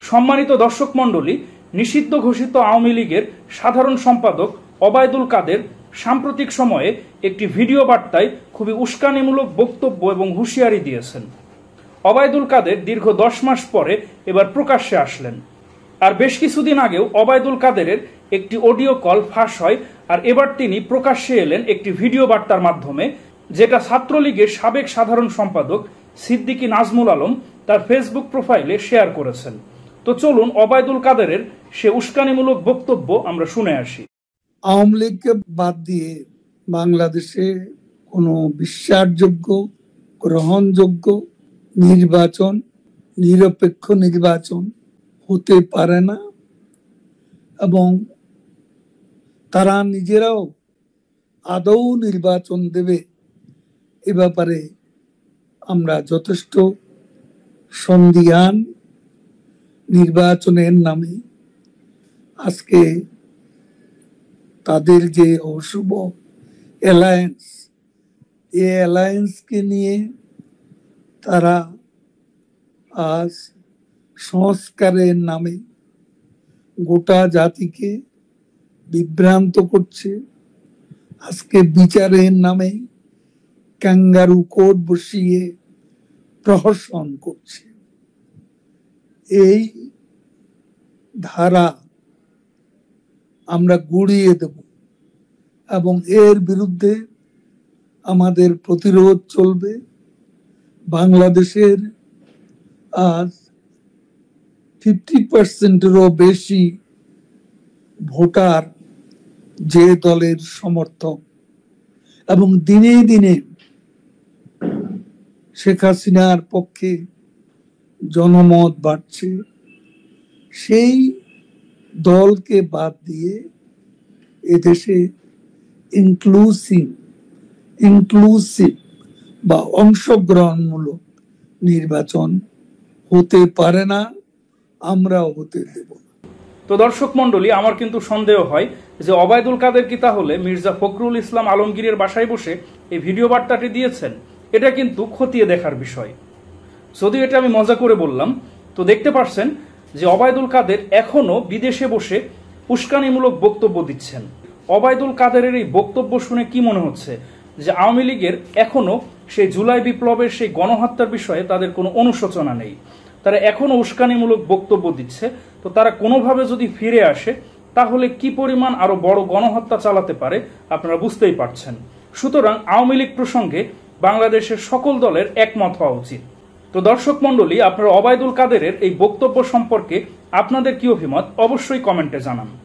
সম্মানিত দর্শক মণ্ডলী, নিষিদ্ধ ঘোষিত আওয়ামী লীগের সাধারণ সম্পাদক ওবায়দুল কাদের সাম্প্রতিক সময়ে একটি ভিডিও বার্তায় খুবই উস্কানিমূলক বক্তব্য এবং হুঁশিয়ারি দিয়েছেন। ওবায়দুল কাদের দীর্ঘ 10 মাস পরে এবার প্রকাশ্যে আসলেন। আর বেশ কিছুদিন আগেও ওবায়দুল কাদেরের একটি অডিও কল ফাঁস হয়, আর এবার তিনি প্রকাশ্যে এলেন একটি ভিডিও বার্তার মাধ্যমে, যেটা ছাত্রলীগের সাবেক সাধারণ সম্পাদক সিদ্দিকী নাজমুল আলম তার ফেসবুক প্রোফাইলে শেয়ার করেছেন। তো চলুন ওবায়দুল কাদেরের সে উস্কানিমূলক বক্তব্য আমরা শুনে আসি। আওয়ামী লীগকে বাদ দিয়ে বাংলাদেশে কোনো বিশ্বাসযোগ্য, গ্রহণযোগ্য নির্বাচন, নিরপেক্ষ নির্বাচন হতে পারে না, এবং তারা নিজেরাও আদৌ নির্বাচন দেবে এ ব্যাপারে আমরা যথেষ্ট সন্দিহান। নির্বাচনের নামে আজকে তাদের যে অশুভ অ্যালায়েন্স, এই অ্যালায়েন্সকে নিয়ে তারা আজ সংস্কারের নামে গোটা জাতিকে বিভ্রান্ত করছে। আজকে বিচারের নামে ক্যাঙ্গারু কোর্ট বসিয়ে প্রহসন করছে। এই ধারা আমরা গুড়িয়ে দেব এবং এর বিরুদ্ধে আমাদের প্রতিরোধ চলবে। বাংলাদেশের আজ 50%-এরও বেশি ভোটার যে দলের সমর্থক, এবং দিনে দিনে শেখ হাসিনার পক্ষে জনমত বাড়ছে, সেই দলকে বাদ দিয়ে এদেশে ইনক্লুসিভ বা অংশগ্রহণমূলক নির্বাচন হতে পারে না, আমরাও হতে দেব না। তো দর্শক মণ্ডলী, আমার কিন্তু সন্দেহ হয় যে ওবায়দুল কাদের কি তাহলে মির্জা ফখরুল ইসলাম আলমগীরের বাসায় বসে এই ভিডিও বার্তাটি দিয়েছেন? এটা কিন্তু খতিয়ে দেখার বিষয়। যদিও এটা আমি মজা করে বললাম, তো দেখতে পাচ্ছেন যে ওবায়দুল কাদের এখনো বিদেশে বসে উস্কানিমূলক বক্তব্য দিচ্ছেন। ওবায়দুল কাদেরের এই বক্তব্য শুনে কি মনে হচ্ছে যে আওয়ামী লীগের এখনো সেই জুলাই বিপ্লবের সেই গণহত্যার বিষয়ে তাদের কোনো অনুশোচনা নেই, তারা এখনো উস্কানিমূলক বক্তব্য দিচ্ছে। তো তারা কোনোভাবে যদি ফিরে আসে তাহলে কি পরিমাণ আরো বড় গণহত্যা চালাতে পারে আপনারা বুঝতেই পারছেন। সুতরাং আওয়ামী লীগ প্রসঙ্গে বাংলাদেশের সকল দলের একমত হওয়া উচিত। তো দর্শক মণ্ডলী, আপনারা ওবায়দুল কাদেরের এই বক্তব্য সম্পর্কে আপনাদের কি অভিমত অবশ্যই কমেন্টে জানান।